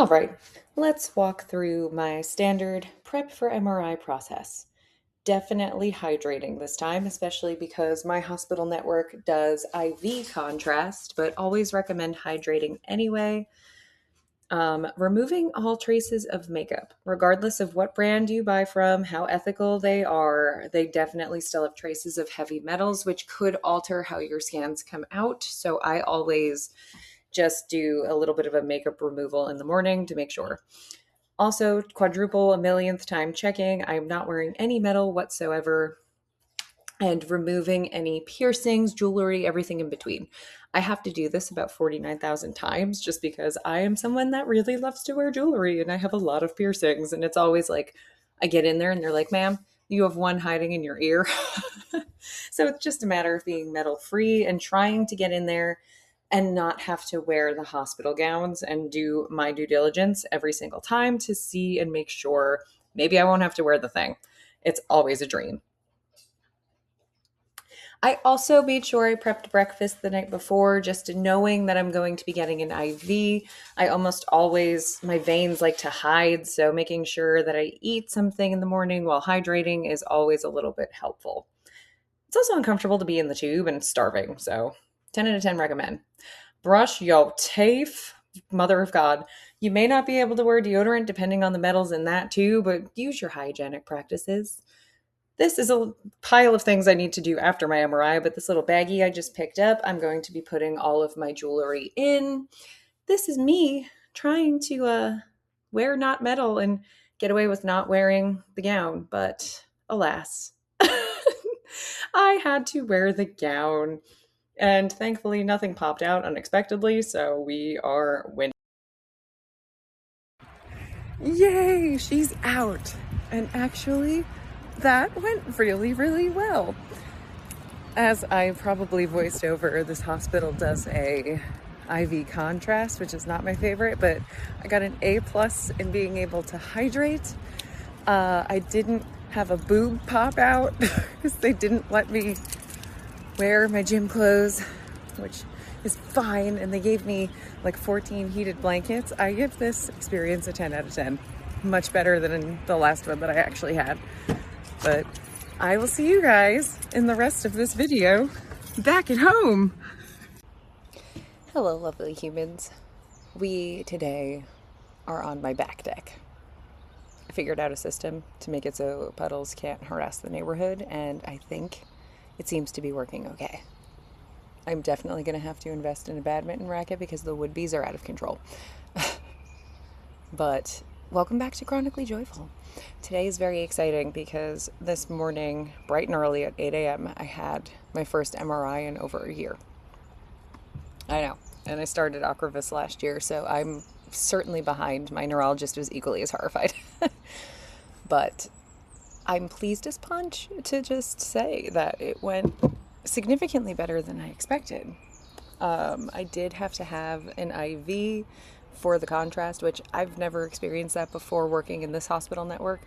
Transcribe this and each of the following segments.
All right, let's walk through my standard prep for MRI process. Definitely hydrating this time, especially because my hospital network does IV contrast, but always recommend hydrating anyway. Removing all traces of makeup, regardless of what brand you buy from, how ethical they are, they definitely still have traces of heavy metals, which could alter how your scans come out. So I always just do a little bit of a makeup removal in the morning to make sure. Also, quadruple a millionth time checking. I'm not wearing any metal whatsoever and removing any piercings, jewelry, everything in between. I have to do this about 49,000 times just because I am someone that really loves to wear jewelry and I have a lot of piercings. And it's always like, I get in there and they're like, ma'am, you have one hiding in your ear. So it's just a matter of being metal free and trying to get in there and not have to wear the hospital gowns and do my due diligence every single time to see and make sure maybe I won't have to wear the thing. It's always a dream. I also made sure I prepped breakfast the night before, just knowing that I'm going to be getting an IV. I almost always, my veins like to hide, so making sure that I eat something in the morning while hydrating is always a little bit helpful. It's also uncomfortable to be in the tube and starving, so 10 out of 10 recommend. Brush your teeth, mother of God. You may not be able to wear deodorant depending on the metals in that too, but use your hygienic practices. This is a pile of things I need to do after my MRI, but this little baggie I just picked up, I'm going to be putting all of my jewelry in. This is me trying to wear not metal and get away with not wearing the gown, but alas, I had to wear the gown. And thankfully, nothing popped out unexpectedly, so we are winning. Yay, she's out. And actually, that went really, really well. As I probably voiced over, this hospital does a IV contrast, which is not my favorite, but I got an A plus in being able to hydrate. I didn't have a boob pop out because they didn't let me wear my gym clothes, which is fine, and they gave me like 14 heated blankets. I give this experience a 10 out of 10. Much better than the last one that I actually had. But I will see you guys in the rest of this video back at home. Hello, lovely humans. We today are on my back deck. I figured out a system to make it so puddles can't harass the neighborhood, and I think it seems to be working okay. I'm definitely going to have to invest in a badminton racket because the would-be's are out of control. But welcome back to Chronically Joyful. Today is very exciting because this morning, bright and early at 8 a.m., I had my first MRI in over a year. I know. And I started Aquavis last year, so I'm certainly behind. My neurologist was equally as horrified. But I'm pleased as punch to just say that it went significantly better than I expected. I did have to have an IV for the contrast, which I've never experienced that before working in this hospital network.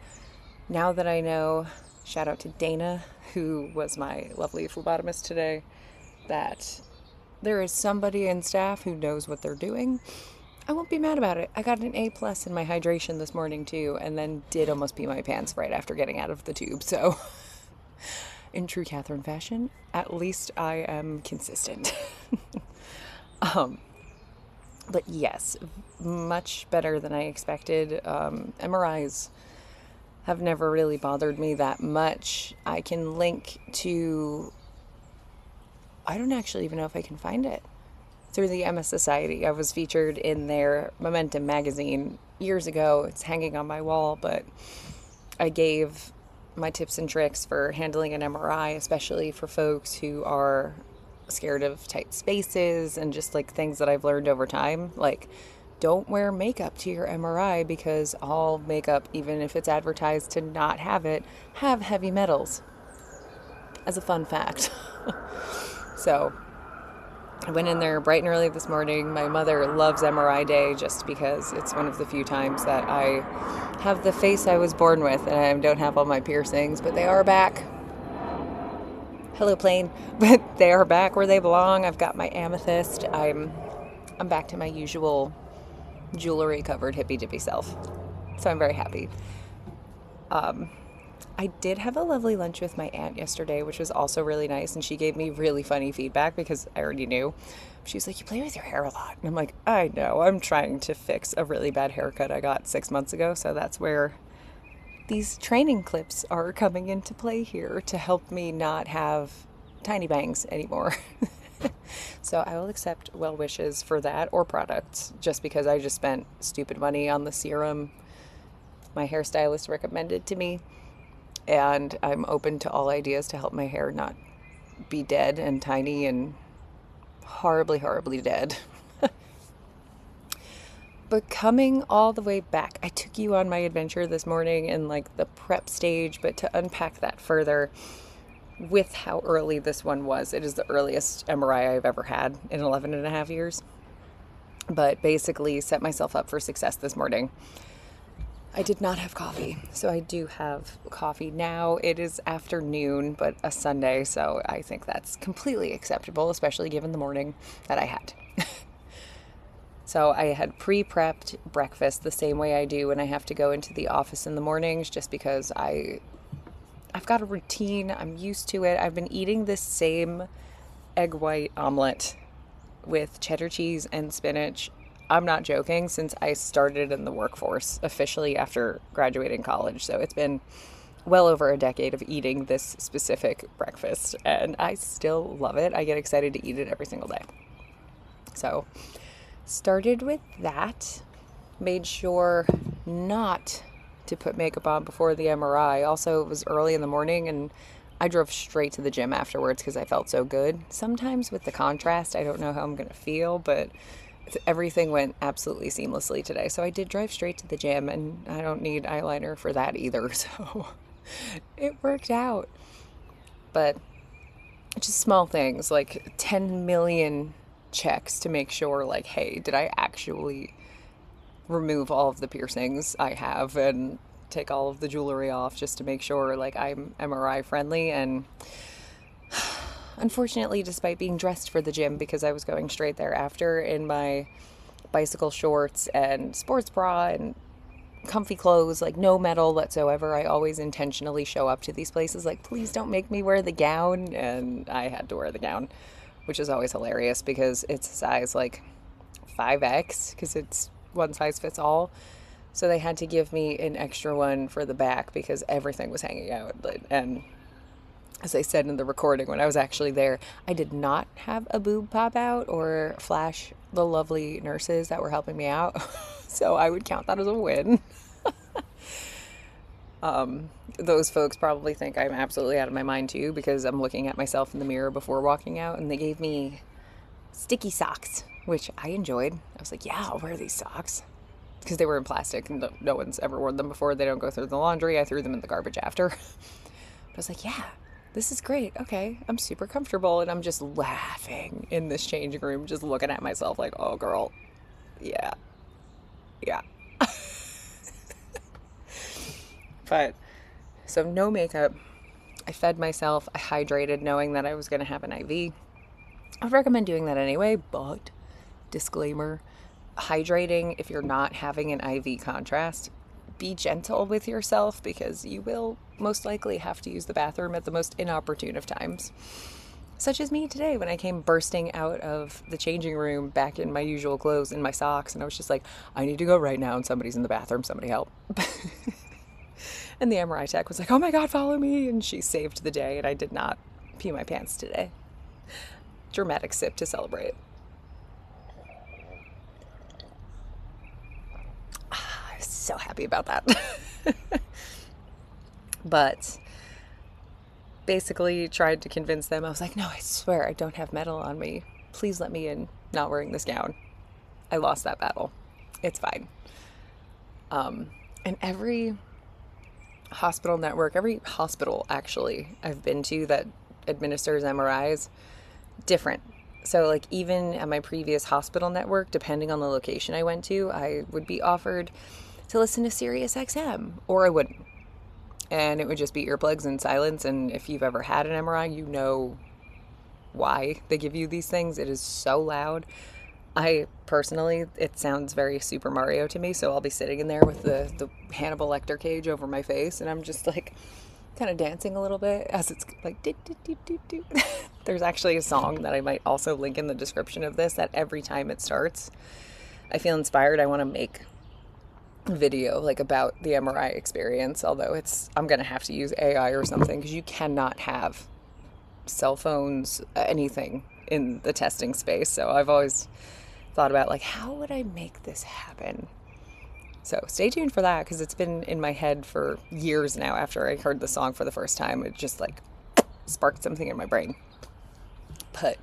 Now that I know, shout out to Dana, who was my lovely phlebotomist today, that there is somebody in staff who knows what they're doing. I won't be mad about it. I got an A plus in my hydration this morning too, and then did almost pee my pants right after getting out of the tube. So in true Catherine fashion, at least I am consistent. But yes, much better than I expected. MRIs have never really bothered me that much. I can link to, I don't actually even know if I can find it, through the MS Society. I was featured in their Momentum magazine years ago. It's hanging on my wall, but I gave my tips and tricks for handling an MRI, especially for folks who are scared of tight spaces and just like things that I've learned over time. Like, don't wear makeup to your MRI because all makeup, even if it's advertised to not have it, have heavy metals. As a fun fact. So I went in there bright and early this morning. My mother loves MRI day just because it's one of the few times that I have the face I was born with and I don't have all my piercings, but they are back. Hello, plane. But they are back where they belong. I've got my amethyst. I'm back to my usual jewelry covered hippy dippy self. So I'm very happy. I did have a lovely lunch with my aunt yesterday, which was also really nice. And she gave me really funny feedback because I already knew. She's like, you play with your hair a lot. And I'm like, I know. I'm trying to fix a really bad haircut I got 6 months ago. So that's where these training clips are coming into play here to help me not have tiny bangs anymore. So I will accept well wishes for that or products just because I just spent stupid money on the serum my hairstylist recommended to me. And I'm open to all ideas to help my hair not be dead and tiny and horribly, horribly dead. But coming all the way back, I took you on my adventure this morning in like the prep stage, but to unpack that further with how early this one was, it is the earliest MRI I've ever had in 11 and a half years. But basically set myself up for success this morning. I did not have coffee, so I do have coffee now. It is afternoon, but a Sunday, so I think that's completely acceptable, especially given the morning that I had. So I had pre-prepped breakfast the same way I do when I have to go into the office in the mornings, just because I've got a routine. I'm used to it. I've been eating this same egg white omelet with cheddar cheese and spinach. I'm not joking, since I started in the workforce officially after graduating college. So it's been well over a decade of eating this specific breakfast, and I still love it. I get excited to eat it every single day. So started with that, made sure not to put makeup on before the MRI. Also, it was early in the morning and I drove straight to the gym afterwards because I felt so good. Sometimes with the contrast, I don't know how I'm going to feel, but everything went absolutely seamlessly today. So I did drive straight to the gym, and I don't need eyeliner for that either. So it worked out. But just small things like 10 million checks to make sure, like, hey, did I actually remove all of the piercings I have and take all of the jewelry off, just to make sure like I'm MRI friendly. And unfortunately, despite being dressed for the gym, because I was going straight there after in my bicycle shorts and sports bra and comfy clothes, like no metal whatsoever, I always intentionally show up to these places like, please don't make me wear the gown. And I had to wear the gown, which is always hilarious because it's a size like 5X, because it's one size fits all. So they had to give me an extra one for the back because everything was hanging out. And as I said in the recording, when I was actually there, I did not have a boob pop out or flash the lovely nurses that were helping me out. So I would count that as a win. Those folks probably think I'm absolutely out of my mind too, because I'm looking at myself in the mirror before walking out, and they gave me sticky socks, which I enjoyed. I was like, yeah, I'll wear these socks, because they were in plastic and no one's ever worn them before. They don't go through the laundry. I threw them in the garbage after. But I was like, yeah, this is great. Okay, I'm super comfortable. And I'm just laughing in this changing room, just looking at myself like, oh, girl, yeah. But, so no makeup. I fed myself. I hydrated knowing that I was going to have an IV. I would recommend doing that anyway, but disclaimer, hydrating if you're not having an IV contrast, be gentle with yourself, because you will most likely have to use the bathroom at the most inopportune of times. Such as me today when I came bursting out of the changing room back in my usual clothes in my socks, and I was just like, I need to go right now, and somebody's in the bathroom, somebody help. And the MRI tech was like, oh my God, follow me. And she saved the day, and I did not pee my pants today. Dramatic sip to celebrate. I'm so happy about that. But basically tried to convince them. I was like, no, I swear I don't have metal on me. Please let me in not wearing this gown. I lost that battle. It's fine. And every hospital network, every hospital actually I've been to that administers MRIs, different. So like even at my previous hospital network, depending on the location I went to, I would be offered to listen to Sirius XM, or I wouldn't. And it would just be earplugs and silence. And if you've ever had an MRI, you know why they give you these things. It is so loud. I personally, it sounds very Super Mario to me, so I'll be sitting in there with the Hannibal Lecter cage over my face, and I'm just like kind of dancing a little bit as it's like do, do, do, do, do. There's actually a song that I might also link in the description of this that every time it starts, I feel inspired. I want to make a video like about the MRI experience, although I'm gonna have to use AI or something because you cannot have cell phones, anything in the testing space. So I've always thought about like, how would I make this happen? So stay tuned for that because it's been in my head for years now. After I heard the song for the first time, it just like sparked something in my brain. But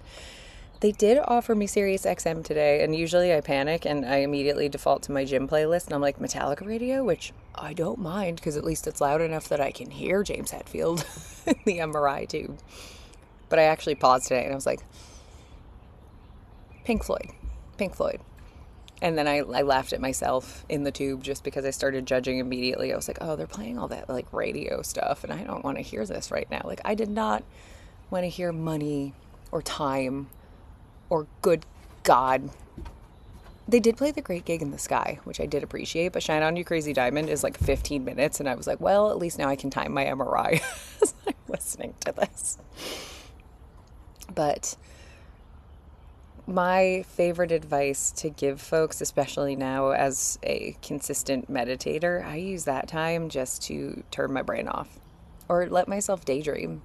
they did offer me Sirius XM today, and usually I panic and I immediately default to my gym playlist, and I'm like, Metallica radio, which I don't mind because at least it's loud enough that I can hear James Hetfield in the MRI tube. But I actually paused today and I was like, Pink Floyd. And then I laughed at myself in the tube just because I started judging immediately. I was like, oh, they're playing all that like radio stuff and I don't want to hear this right now. Like, I did not want to hear Money or Time or Good God. They did play The Great Gig in the Sky, which I did appreciate, but Shine On You Crazy Diamond is like 15 minutes and I was like, well, at least now I can time my MRI as I'm listening to this. But my favorite advice to give folks, especially now as a consistent meditator, I use that time just to turn my brain off or let myself daydream.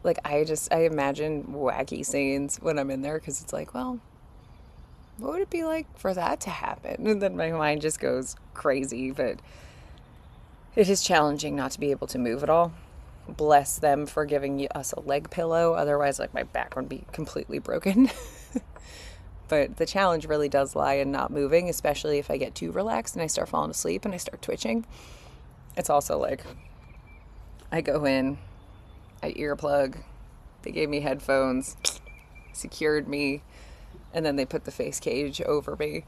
Like, I imagine wacky scenes when I'm in there because it's like, well, what would it be like for that to happen? And then my mind just goes crazy, but it is challenging not to be able to move at all. Bless them for giving us a leg pillow. Otherwise, like, my back would be completely broken. But the challenge really does lie in not moving, especially if I get too relaxed and I start falling asleep and I start twitching. It's also like, I go in, I earplug, they gave me headphones, secured me, and then they put the face cage over me.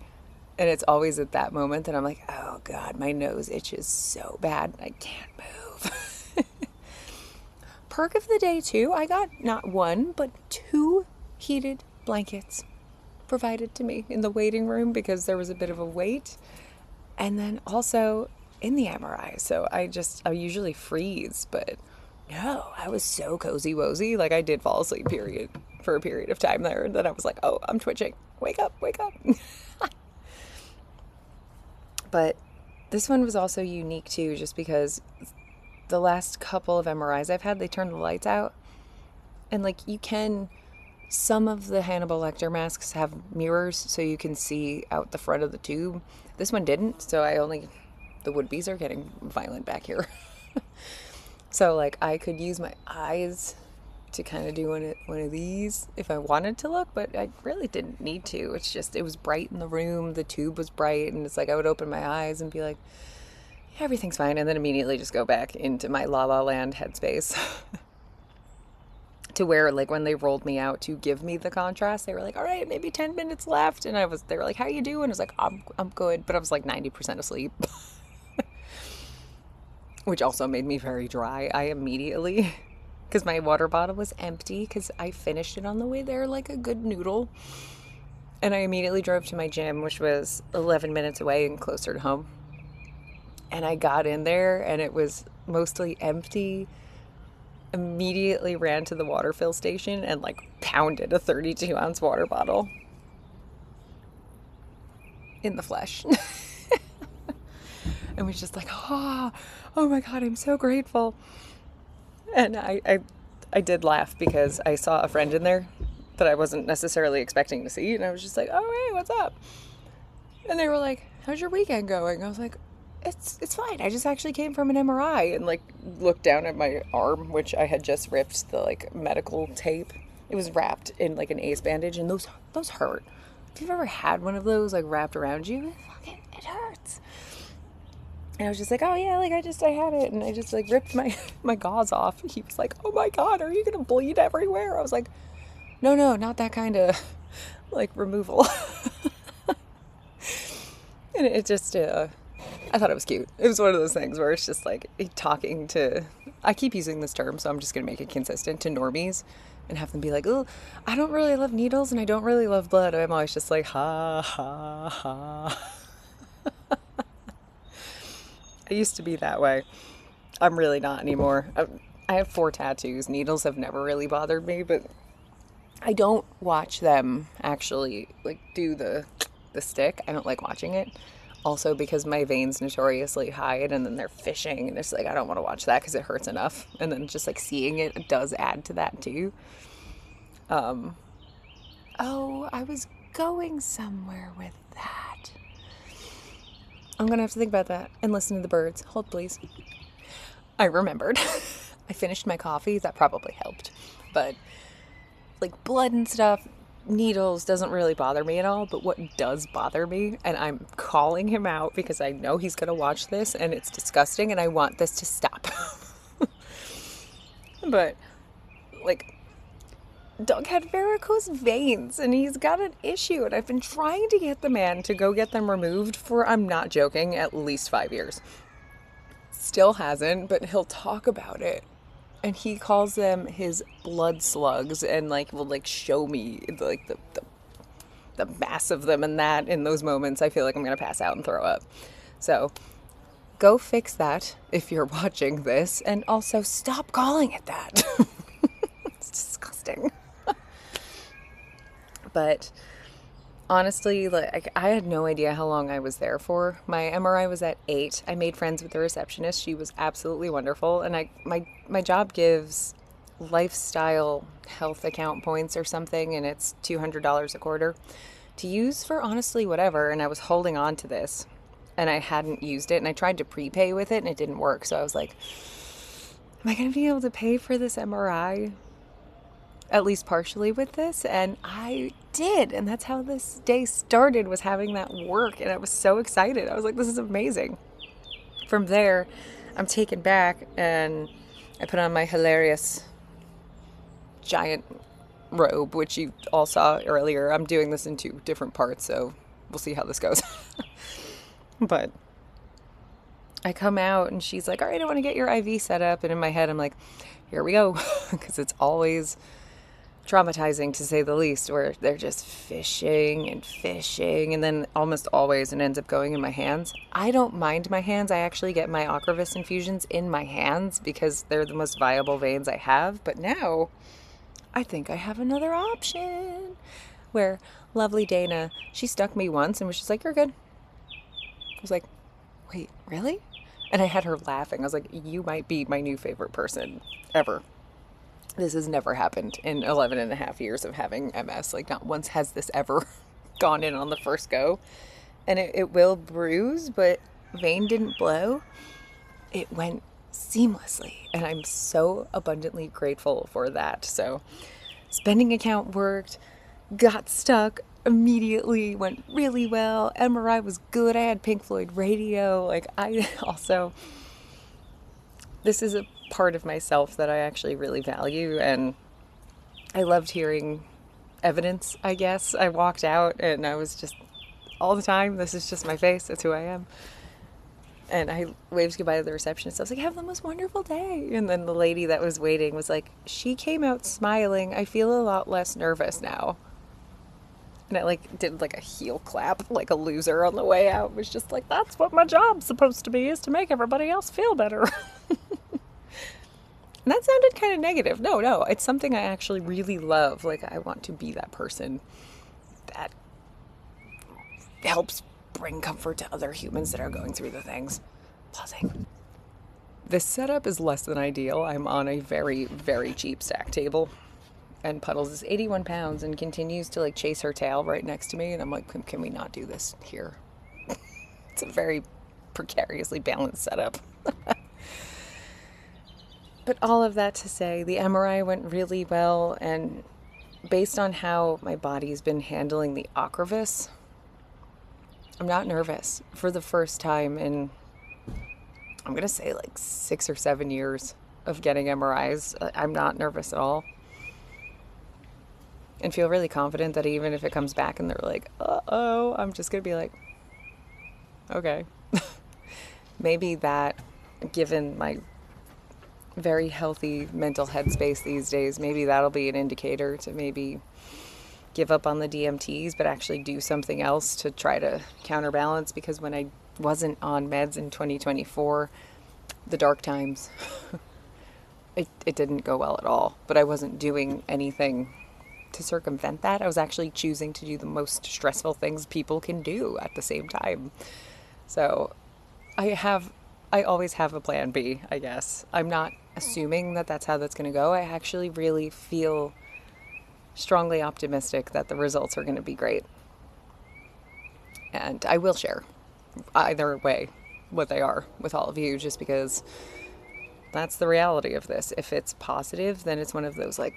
And it's always at that moment that I'm like, oh God, my nose itches so bad. I can't move. Perk of the day too, I got not one, but 2 heated blankets provided to me in the waiting room because there was a bit of a wait. And then also in the MRI. So I usually freeze, but no, I was so cozy wozy. Like, I did fall asleep for a period of time there. And then I was like, oh, I'm twitching. Wake up. But this one was also unique too, just because the last couple of MRIs I've had, they turned the lights out. And like, some of the Hannibal Lecter masks have mirrors so you can see out the front of the tube. This one didn't, so the would-be's are getting violent back here. So like, I could use my eyes to kind of do one of these if I wanted to look, but I really didn't need to. It's just, it was bright in the room, the tube was bright, and it's like I would open my eyes and be like, yeah, everything's fine, and then immediately just go back into my La La Land headspace. To where, like, when they rolled me out to give me the contrast, they were like, all right, maybe 10 minutes left. And they were like, how you doing? I was like, I'm good. But I was like 90% asleep. Which also made me very dry. I immediately, because my water bottle was empty, because I finished it on the way there like a good noodle. And I immediately drove to my gym, which was 11 minutes away and closer to home. And I got in there and it was mostly empty. Immediately ran to the water fill station and like pounded a 32-ounce water bottle in the flesh. And was just like, oh my God, I'm so grateful. And I did laugh because I saw a friend in there that I wasn't necessarily expecting to see, and I was just like, oh, hey, what's up? And they were like, how's your weekend going? I was like, it's fine. I just actually came from an MRI, and like looked down at my arm, which I had just ripped the like medical tape. It was wrapped in like an ace bandage, and those hurt. If you've ever had one of those like wrapped around you, it hurts. And I was just like, oh yeah, like I had it, and I just like ripped my gauze off. He was like, oh my God, are you gonna bleed everywhere? I was like, no, not that kind of like removal. And it just I thought it was cute. It was one of those things where it's just like talking to, I keep using this term, so I'm just going to make it consistent, to normies and have them be like, oh, I don't really love needles and I don't really love blood. I'm always just like, ha, ha, ha. I used to be that way. I'm really not anymore. I have 4 tattoos. Needles have never really bothered me, but I don't watch them actually like do the stick. I don't like watching it. Also because my veins notoriously hide and then they're fishing and it's like I don't want to watch that because it hurts enough. And then just like seeing it does add to that too. Oh, I was going somewhere with that. I'm gonna have to think about that and listen to the birds. Hold please. I remembered. I finished my coffee. That probably helped. But like blood and stuff, needles doesn't really bother me at all. But what does bother me, and I'm calling him out because I know he's going to watch this and it's disgusting and I want this to stop. But like, Doug had varicose veins and he's got an issue and I've been trying to get the man to go get them removed for, I'm not joking, at least 5 years. Still hasn't, but he'll talk about it. And he calls them his blood slugs and like will like show me like the mass of them, and that in those moments I feel like I'm gonna pass out and throw up. So go fix that if you're watching this, and also stop calling it that. It's disgusting. But honestly, like I had no idea how long I was there for. My MRI was at 8. I made friends with the receptionist. She was absolutely wonderful. And my job gives lifestyle health account points or something, and it's $200 a quarter to use for honestly whatever. And I was holding on to this and I hadn't used it, and I tried to prepay with it and it didn't work. So I was like, am I going to be able to pay for this MRI? At least partially with this, and I did, and that's how this day started, was having that work, and I was so excited. I was like, this is amazing. From there, I'm taken back and I put on my hilarious giant robe, which you all saw earlier. I'm doing this in 2 different parts, so we'll see how this goes. But I come out and she's like, all right, I want to get your IV set up, and in my head I'm like, here we go, because it's always traumatizing to say the least, where they're just fishing and then almost always it ends up going in my hands. I don't mind my hands. I actually get my Ocrevus infusions in my hands because they're the most viable veins I have. But now I think I have another option, where lovely Dana, she stuck me once and was just like, you're good. I was like, wait, really? And I had her laughing. I was like, you might be my new favorite person ever. This has never happened in 11 and a half years of having MS. Like, not once has this ever gone in on the first go. And it will bruise, but vein didn't blow. It went seamlessly. And I'm so abundantly grateful for that. So, spending account worked, got stuck immediately, went really well. MRI was good. I had Pink Floyd radio. Like, I also, this is a part of myself that I actually really value, and I loved hearing evidence, I guess. I walked out and I was just, all the time, this is just my face, that's who I am. And I waved goodbye to the receptionist. I was like, have the most wonderful day. And then the lady that was waiting was like, she came out smiling. I feel a lot less nervous now. And I like did like a heel clap like a loser on the way out. It was just like, that's what my job's supposed to be, is to make everybody else feel better. And that sounded kind of negative. No, it's something I actually really love. Like, I want to be that person that helps bring comfort to other humans that are going through the things. Pausing. This setup is less than ideal. I'm on a very, very cheap stack table. And Puddles is 81 pounds and continues to like chase her tail right next to me. And I'm like, can we not do this here? It's a very precariously balanced setup. But all of that to say, the MRI went really well, and based on how my body's been handling the Ocrevus, I'm not nervous for the first time in, I'm going to say like 6 or 7 years of getting MRIs. I'm not nervous at all. And feel really confident that even if it comes back and they're like, uh-oh, I'm just going to be like, okay. maybe that, given my very healthy mental headspace these days, maybe that'll be an indicator to maybe give up on the DMTs, but actually do something else to try to counterbalance. Because when I wasn't on meds in 2024, the dark times, it didn't go well at all. But I wasn't doing anything to circumvent that. I was actually choosing to do the most stressful things people can do at the same time. So I always have a plan B, I guess. I'm not assuming that that's how that's going to go. I actually really feel strongly optimistic that the results are going to be great. And I will share either way what they are with all of you, just because that's the reality of this. If it's positive, then it's one of those like,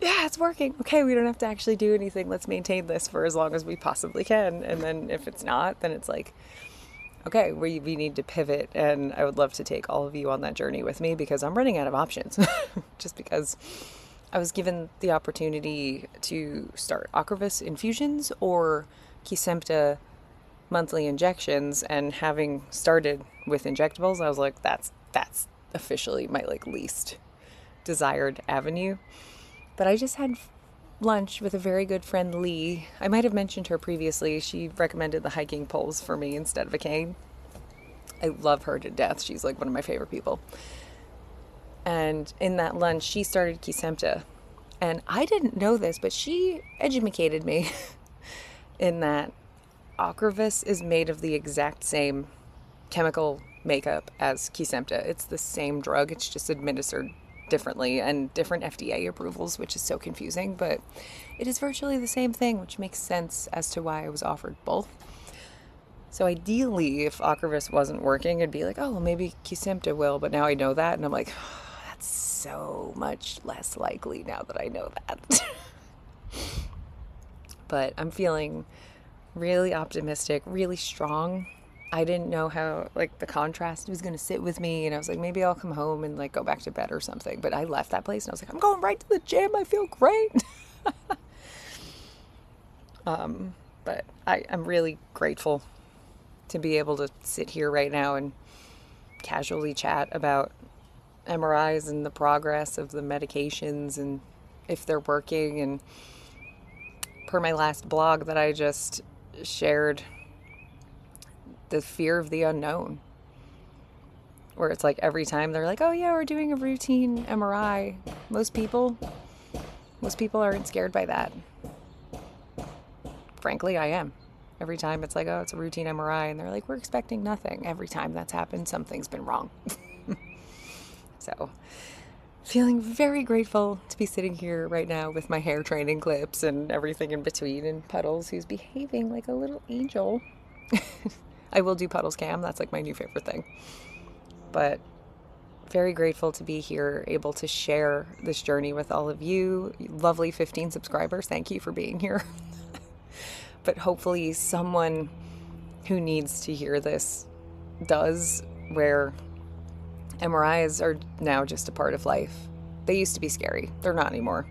yeah, it's working. Okay, we don't have to actually do anything. Let's maintain this for as long as we possibly can. And then if it's not, then it's like, okay, we need to pivot. And I would love to take all of you on that journey with me, because I'm running out of options. Just because I was given the opportunity to start Ocrevus infusions or Kesimpta monthly injections, and having started with injectables, I was like, that's officially my like least desired avenue. But I just had lunch with a very good friend, Lee. I might have mentioned her previously. She recommended the hiking poles for me instead of a cane. I love her to death. She's like one of my favorite people. And in that lunch, she started Kesimpta. And I didn't know this, but she educated me in that Ocrevus is made of the exact same chemical makeup as Kesimpta. It's the same drug. It's just administered differently and different FDA approvals, which is so confusing, but it is virtually the same thing, which makes sense as to why I was offered both. So ideally, if Ocrevus wasn't working, I'd be like, oh, well, maybe Kesimpta will, but now I know that, and I'm like, oh, that's so much less likely now that I know that. But I'm feeling really optimistic, really strong. I didn't know how, like, the contrast was going to sit with me. And I was like, maybe I'll come home and, like, go back to bed or something. But I left that place and I was like, I'm going right to the gym. I feel great. But I'm really grateful to be able to sit here right now and casually chat about MRIs and the progress of the medications and if they're working. And per my last blog that I just shared, the fear of the unknown, where it's like every time they're like, oh yeah, we're doing a routine MRI. Most people aren't scared by that. Frankly, I am. Every time it's like, oh, it's a routine MRI, and they're like, we're expecting nothing. Every time that's happened, something's been wrong. So, feeling very grateful to be sitting here right now with my hair training clips and everything in between, and Puddles, who's behaving like a little angel. I will do Puddles Cam. That's like my new favorite thing. But very grateful to be here, able to share this journey with all of you. Lovely 15 subscribers. Thank you for being here. But hopefully someone who needs to hear this does, where MRIs are now just a part of life. They used to be scary. They're not anymore.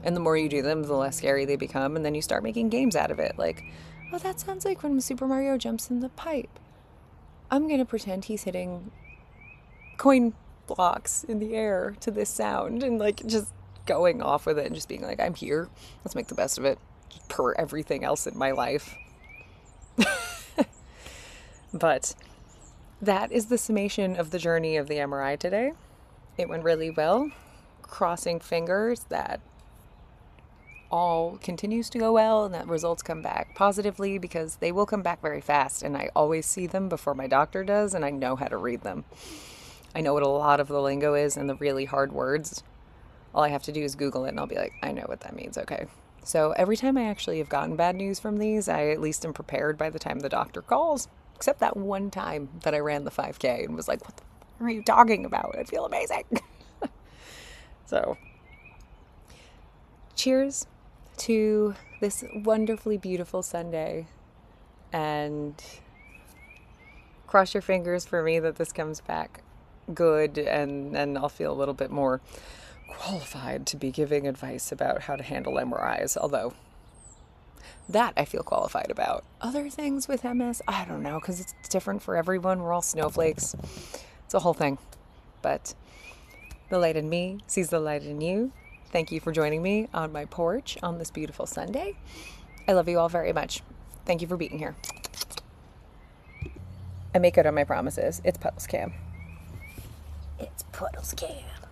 And the more you do them, the less scary they become. And then you start making games out of it. Like, oh, that sounds like when Super Mario jumps in the pipe. I'm going to pretend he's hitting coin blocks in the air to this sound, and like just going off with it and just being like, I'm here. Let's make the best of it, per everything else in my life. But that is the summation of the journey of the MRI today. It went really well. Crossing fingers that all continues to go well and that results come back positively, because they will come back very fast, and I always see them before my doctor does, and I know how to read them. I know what a lot of the lingo is and the really hard words. All I have to do is Google it and I'll be like, I know what that means. Okay. So every time I actually have gotten bad news from these, I at least am prepared by the time the doctor calls, except that one time that I ran the 5K and was like, what the fuck are you talking about? I feel amazing. So cheers to this wonderfully beautiful Sunday, and cross your fingers for me that this comes back good, and I'll feel a little bit more qualified to be giving advice about how to handle MRIs, although That I feel qualified about. Other things with MS, I don't know, because it's different for everyone. We're all snowflakes. It's a whole thing. But the light in me sees the light in you. Thank you for joining me on my porch on this beautiful Sunday. I love you all very much. Thank you for being here. I make good on my promises. It's Puddles Cam. It's Puddles Cam.